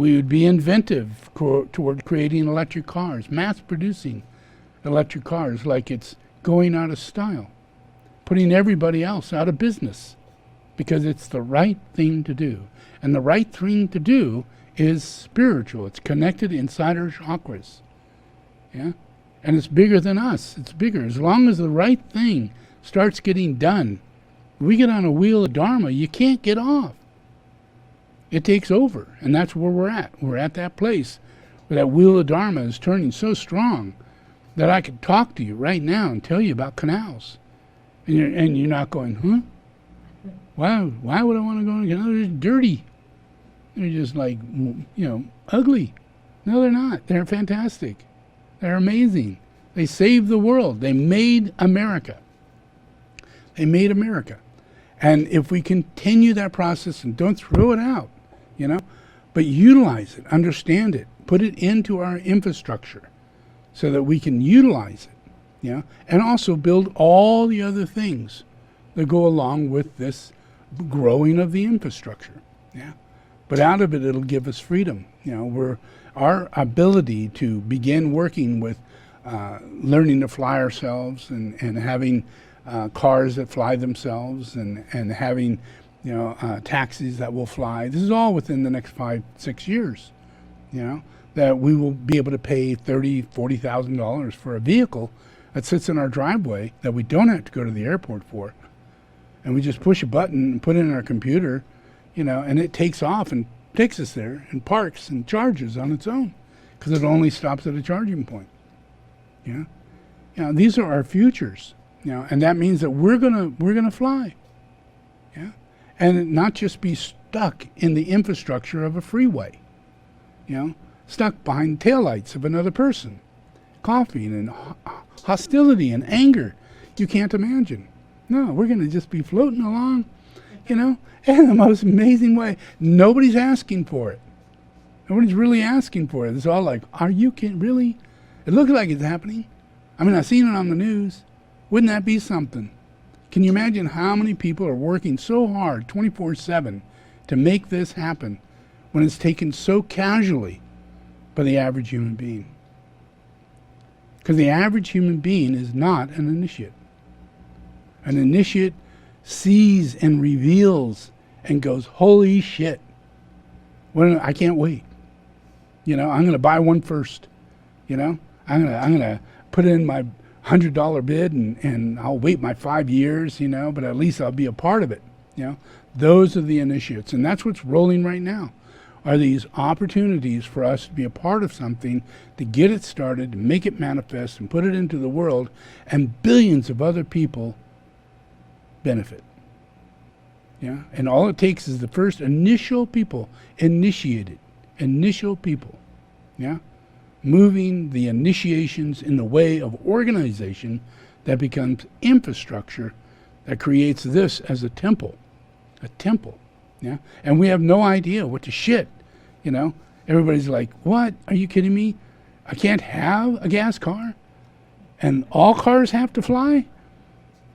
We would be inventive toward creating electric cars, mass producing electric cars like it's going out of style, putting everybody else out of business because it's the right thing to do. And the right thing to do is spiritual. It's connected inside our chakras. Yeah? And it's bigger than us. It's bigger. As long as the right thing starts getting done, we get on a wheel of dharma, you can't get off. It takes over. And that's where we're at. We're at that place where that wheel of dharma is turning so strong that I could talk to you right now and tell you about canals. And you're not going, huh? Why would I want to go on a canal? They're dirty. They're just like, ugly. No, they're not. They're fantastic. They're amazing. They saved the world. They made America. They made America. And if we continue that process and don't throw it out, but utilize it, understand it, put it into our infrastructure so that we can utilize it, and also build all the other things that go along with this growing of the infrastructure. Yeah. But out of it, it'll give us freedom. Our ability to begin working with learning to fly ourselves and having cars that fly themselves and having taxis that will fly. This is all within the next 5-6 years. That we will be able to pay $30,000-$40,000 for a vehicle that sits in our driveway that we don't have to go to the airport for, and we just push a button and put it in our computer. And it takes off and takes us there and parks and charges on its own because it only stops at a charging point. These are our futures. And that means that we're gonna fly. And not just be stuck in the infrastructure of a freeway. Stuck behind taillights of another person, coughing and hostility and anger you can't imagine. No, we're gonna just be floating along, in the most amazing way. Nobody's asking for it. Nobody's really asking for it. It's all like, are you kidding? Really? It looks like it's happening. I mean, I've seen it on the news. Wouldn't that be something? Can you imagine how many people are working so hard 24/7 to make this happen when it's taken so casually by the average human being? Because the average human being is not an initiate. An initiate sees and reveals and goes, holy shit, I can't wait. I'm going to buy one first. I'm going to put in my $100 bid and I'll wait my 5 years, but at least I'll be a part of it. Those are the initiates. And that's what's rolling right now, are these opportunities for us to be a part of something, to get it started, to make it manifest and put it into the world, and billions of other people benefit. And all it takes is the first initial people, initial people, moving the initiations in the way of organization that becomes infrastructure that creates this as a temple, and we have no idea what to shit, everybody's like, what, are you kidding me? I can't have a gas car and all cars have to fly?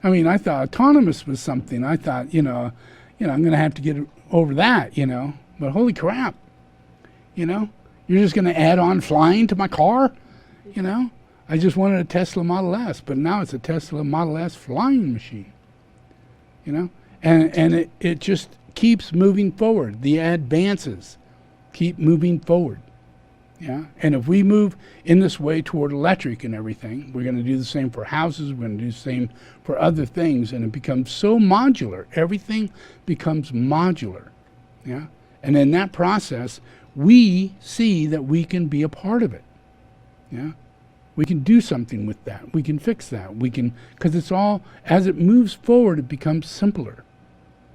I mean, I thought autonomous was something. I thought, I'm going to have to get over that, but holy crap, you're just going to add on flying to my car, I just wanted a Tesla Model S, but now it's a Tesla Model S flying machine, and it just keeps moving forward. The advances keep moving forward. And if we move in this way toward electric and everything, we're going to do the same for houses, we're going to do the same for other things, and it becomes so modular. Everything becomes modular. And in that process, we see that we can be a part of it. We can do something with that. We can fix that. We can, because it's all, as it moves forward, it becomes simpler.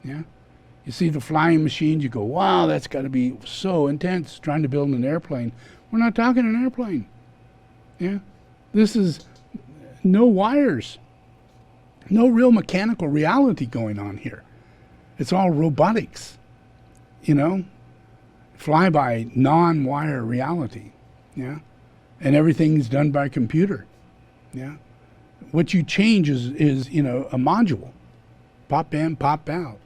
You see the flying machines, you go, wow, that's got to be so intense trying to build an airplane. We're not talking an airplane. This is no wires, no real mechanical reality going on here. It's all robotics, fly-by, non-wire reality. And everything's done by computer. What you change is a module. Pop in, pop out.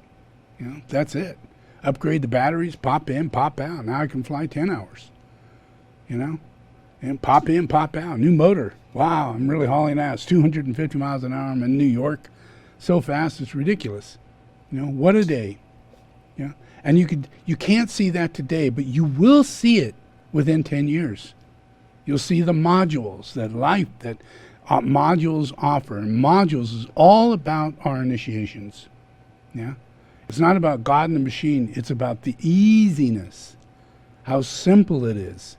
That's it. Upgrade the batteries, pop in, pop out. Now I can fly 10 hours, you know, and pop in, pop out. New motor. Wow, I'm really hauling ass. 250 miles an hour. I'm in New York. So fast, it's ridiculous. You know, what a day. Yeah. And you can't see that today, but you will see it within 10 years. You'll see the modules, that modules offer. And modules is all about our initiations. Yeah. It's not about God and the machine. It's about the easiness, how simple it is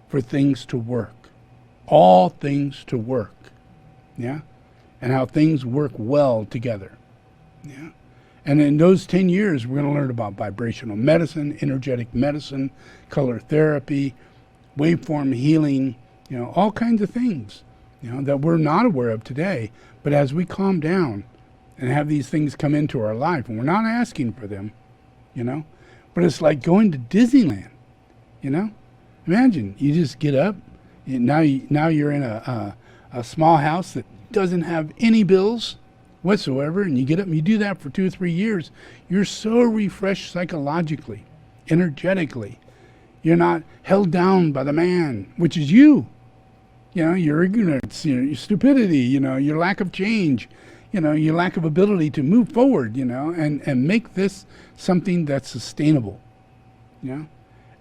for things to work. All things to work. Yeah. And how things work well together. Yeah. And in those 10 years, we're going to learn about vibrational medicine, energetic medicine, color therapy, waveform healing, you know, all kinds of things, you know, that we're not aware of today. But as we calm down and have these things come into our life, and we're not asking for them, you know, but it's like going to Disneyland, you know. Imagine you just get up, now you're in a small house that doesn't have any bills whatsoever, and you get up and you do that for 2 or 3 years. You're so refreshed psychologically, energetically. You're not held down by the man, which is you. You know, your ignorance, your stupidity, you know, your lack of change, you know, your lack of ability to move forward, you know, and make this something that's sustainable, you know.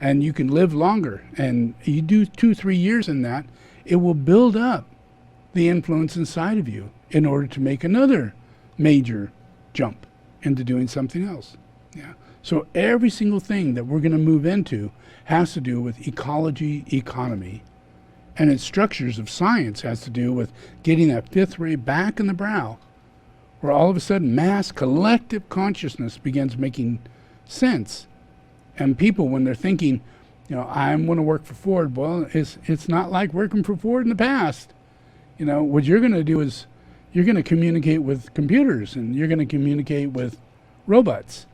And you can live longer. And you do 2, 3 years in that, it will build up the influence inside of you in order to make another major jump into doing something else. Yeah. So every single thing that we're going to move into has to do with ecology, economy, and its structures of science has to do with getting that fifth ray back in the brow, where all of a sudden mass collective consciousness begins making sense. And people, when they're thinking, you know, I'm going to work for Ford, well, it's not like working for Ford in the past. You know, what you're going to do is you're going to communicate with computers and you're going to communicate with robots.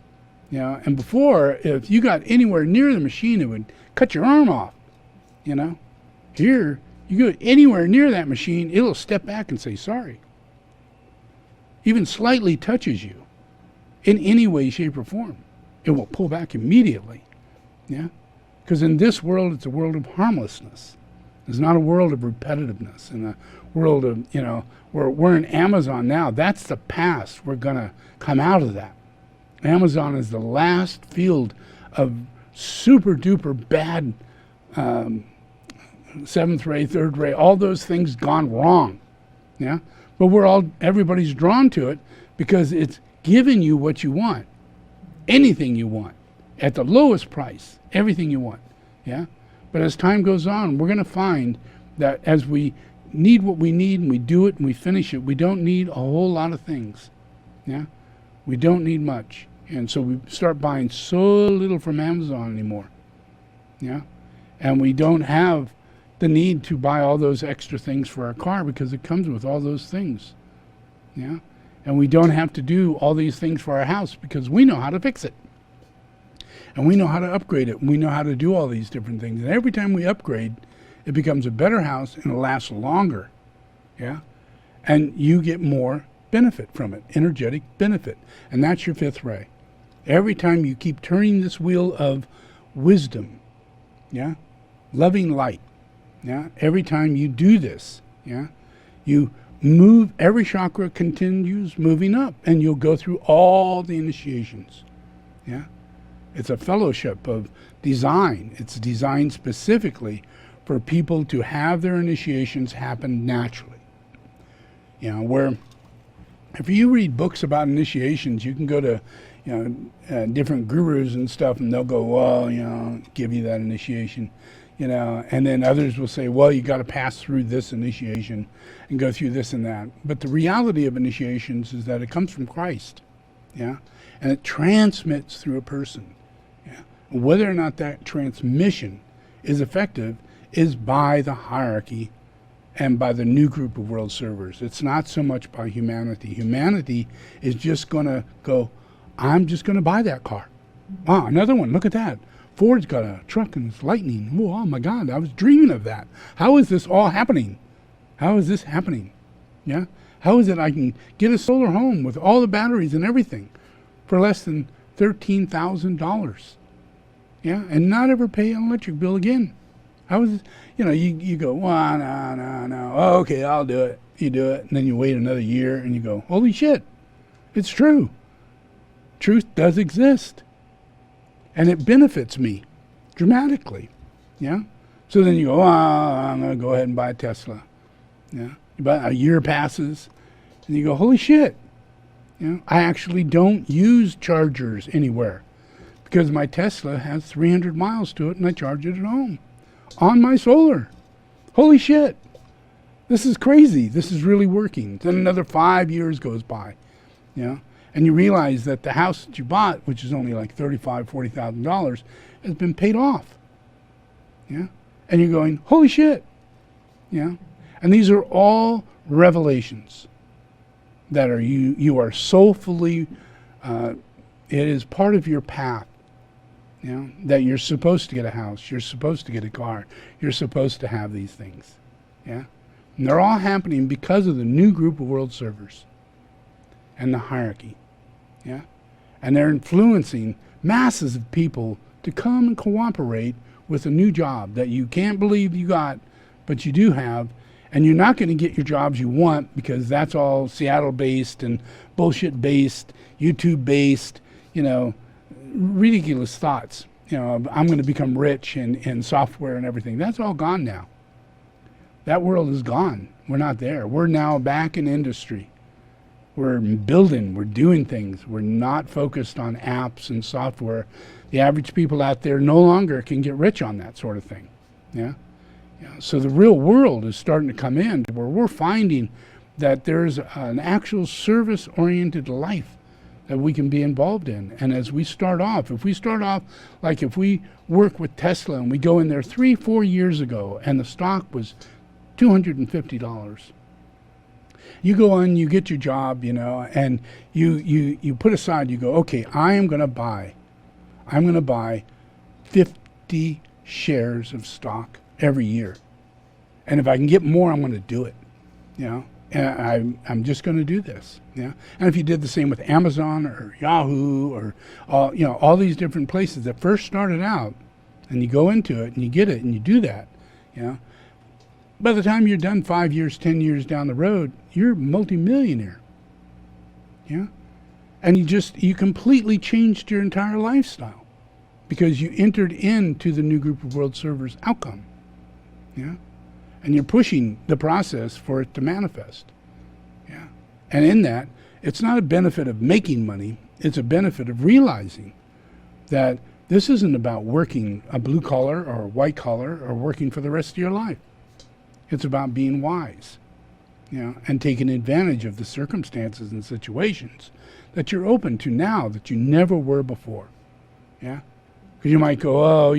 You know, and before, if you got anywhere near the machine, it would cut your arm off. You know, here, you go anywhere near that machine, it'll step back and say sorry. Even slightly touches you in any way, shape, or form, it will pull back immediately. Yeah, because in this world, it's a world of harmlessness. It's not a world of repetitiveness and a world of, you know, we're in Amazon now. That's the past. We're going to come out of that. Amazon is the last field of super duper bad seventh ray, third ray, all those things gone wrong. Yeah. But everybody's drawn to it because it's giving you what you want. Anything you want at the lowest price, everything you want. Yeah. But as time goes on, we're going to find that as we need what we need and we do it and we finish it, we don't need a whole lot of things. Yeah. We don't need much. And so we start buying so little from Amazon anymore. Yeah. And we don't have the need to buy all those extra things for our car because it comes with all those things. Yeah. And we don't have to do all these things for our house because we know how to fix it. And we know how to upgrade it. We know how to do all these different things. And every time we upgrade, it becomes a better house and it lasts longer. Yeah. And you get more benefit from it, energetic benefit. And that's your fifth ray. Every time you keep turning this wheel of wisdom, yeah, loving light, yeah, every time you do this, yeah, you move, every chakra continues moving up and you'll go through all the initiations. Yeah. It's a fellowship of design. It's designed specifically for people to have their initiations happen naturally. You know, where if you read books about initiations, you can go to, you know, different gurus and stuff, and they'll go, well, you know, give you that initiation, you know, and then others will say, well, you got to pass through this initiation and go through this and that. But the reality of initiations is that it comes from Christ, yeah, and it transmits through a person. Yeah, whether or not that transmission is effective is by the hierarchy and by the new group of world servers. It's not so much by humanity. Humanity is just going to go, I'm just going to buy that car. Wow, another one. Look at that. Ford's got a truck and it's lightning. Oh my God, I was dreaming of that. How is this all happening? How is this happening? Yeah. How is it I can get a solar home with all the batteries and everything for less than $13,000. Yeah, and not ever pay an electric bill again. I was, you go, well, no. Oh, okay, I'll do it. You do it, and then you wait another year, and you go, holy shit, it's true. Truth does exist. And it benefits me dramatically. Yeah? So then you go, I'm going to go ahead and buy a Tesla. Yeah? About a year passes, and you go, holy shit. I actually don't use chargers anywhere because my Tesla has 300 miles to it, and I charge it at home on my solar. Holy shit. This is crazy. This is really working. Then another 5 years goes by, and you realize that the house that you bought, which is only like $35,000, $40,000, has been paid off. Yeah, and you're going, holy shit. And these are all revelations that are you are soulfully. It is part of your path. That you're supposed to get a house, you're supposed to get a car, you're supposed to have these things. Yeah. And they're all happening because of the new group of world servers and the hierarchy. Yeah? And they're influencing masses of people to come and cooperate with a new job that you can't believe you got, but you do have. And you're not going to get your jobs you want because that's all Seattle-based and bullshit-based, YouTube-based, ridiculous thoughts. I'm going to become rich in software and everything. That's all gone now. That world is gone. We're not there. We're now back in industry. We're building, we're doing things. We're not focused on apps and software. The average people out there no longer can get rich on that sort of thing. Yeah. So the real world is starting to come in where we're finding that there's an actual service-oriented life that we can be involved in. And as we start off, if we work with Tesla and we go in there 3-4 years ago and the stock was $250. You go on, you get your job, and you put aside, you go, okay, I'm going to buy 50 shares of stock every year. And if I can get more, I'm going to do it, and I'm just going to do this. Yeah. And if you did the same with Amazon or Yahoo or all these different places that first started out, and you go into it and you get it and you do that, by the time you're done 5 years, 10 years down the road, you're a multimillionaire. Yeah? And you completely changed your entire lifestyle because you entered into the new group of world servers outcome. Yeah? And you're pushing the process for it to manifest. Yeah? And in that, it's not a benefit of making money, it's a benefit of realizing that this isn't about working a blue collar or a white collar or working for the rest of your life. It's about being wise, and taking advantage of the circumstances and situations that you're open to now that you never were before. Yeah? Because you might go,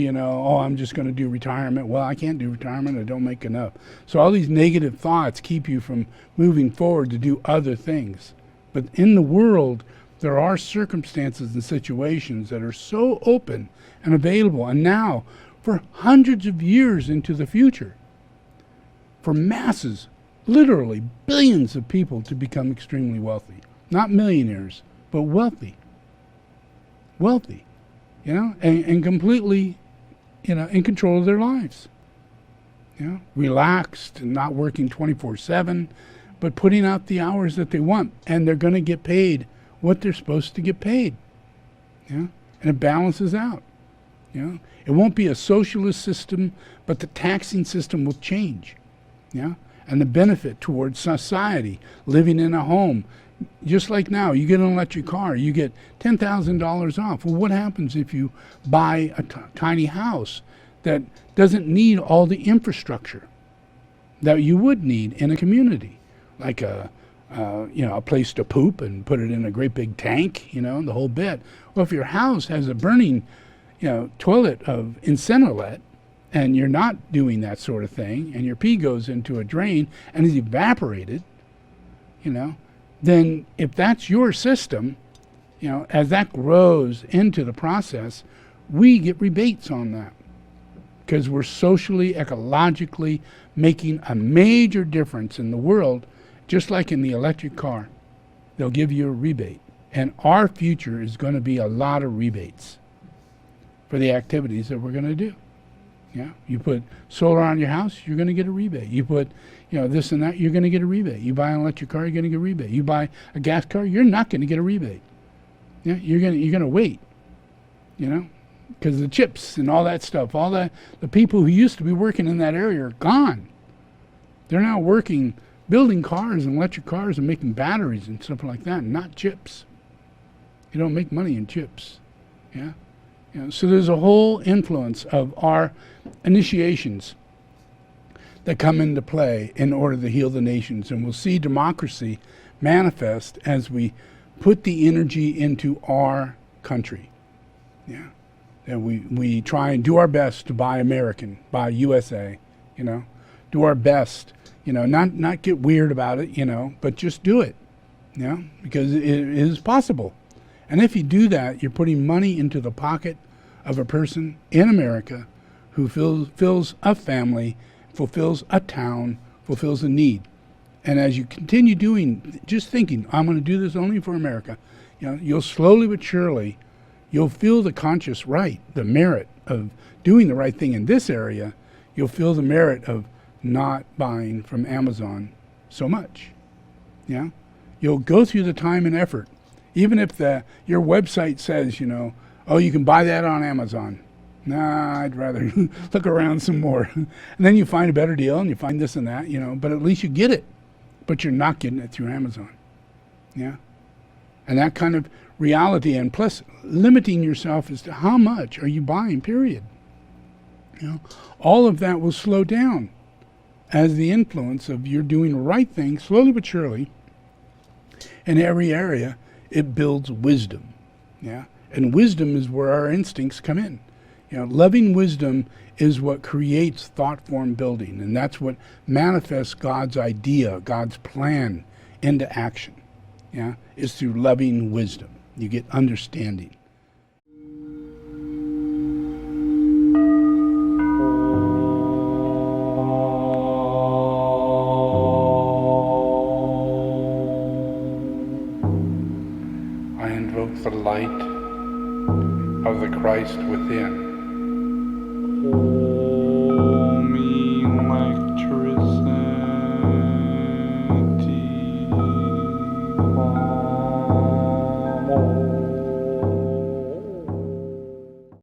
I'm just going to do retirement. Well, I can't do retirement. I don't make enough. So all these negative thoughts keep you from moving forward to do other things. But in the world, there are circumstances and situations that are so open and available. And now, for hundreds of years into the future, for masses, literally billions of people to become extremely wealthy. Not millionaires, but wealthy. Wealthy, and completely, in control of their lives. Relaxed and not working 24/7, but putting out the hours that they want. And they're going to get paid what they're supposed to get paid. And it balances out. It won't be a socialist system, but the taxing system will change. And the benefit towards society, living in a home. Just like now, you get an electric car, you get $10,000 off. Well, what happens if you buy a tiny house that doesn't need all the infrastructure that you would need in a community? Like a place to poop and put it in a great big tank, the whole bit. Well, if your house has a burning, toilet of Incenolet, and you're not doing that sort of thing, and your pee goes into a drain and is evaporated, then if that's your system, as that grows into the process, we get rebates on that because we're socially, ecologically making a major difference in the world, just like in the electric car. They'll give you a rebate. And our future is going to be a lot of rebates for the activities that we're going to do. Yeah, you put solar on your house, you're going to get a rebate. You put, this and that, you're going to get a rebate. You buy an electric car, you're going to get a rebate. You buy a gas car, you're not going to get a rebate. Yeah, you're going to wait. Because the chips and all that stuff, the people who used to be working in that area are gone. They're now working, building cars and electric cars and making batteries and stuff like that, not chips. You don't make money in chips. Yeah. So there's a whole influence of our initiations that come into play in order to heal the nations. And we'll see democracy manifest as we put the energy into our country. Yeah. And we try and do our best to buy American, buy USA, do our best, not get weird about it, but just do it, because it is possible. And if you do that, you're putting money into the pocket of a person in America who fills a family, fulfills a town, fulfills a need. And as you continue doing, just thinking, I'm going to do this only for America, you'll slowly but surely, you'll feel the conscious right, the merit of doing the right thing in this area. You'll feel the merit of not buying from Amazon so much. Yeah, you'll go through the time and effort, even if your website says, oh, you can buy that on Amazon. Nah, I'd rather look around some more. And then you find a better deal and you find this and that, but at least you get it. But you're not getting it through Amazon. Yeah. And that kind of reality, and plus limiting yourself as to how much are you buying, period. All of that will slow down as the influence of you're doing the right thing, slowly but surely, in every area. It builds wisdom. Yeah. And wisdom is where our instincts come in. Loving wisdom is what creates thought form building, and that's what manifests God's idea, God's plan into action. Yeah, is through loving wisdom. You get understanding. I invoke the light of the Christ within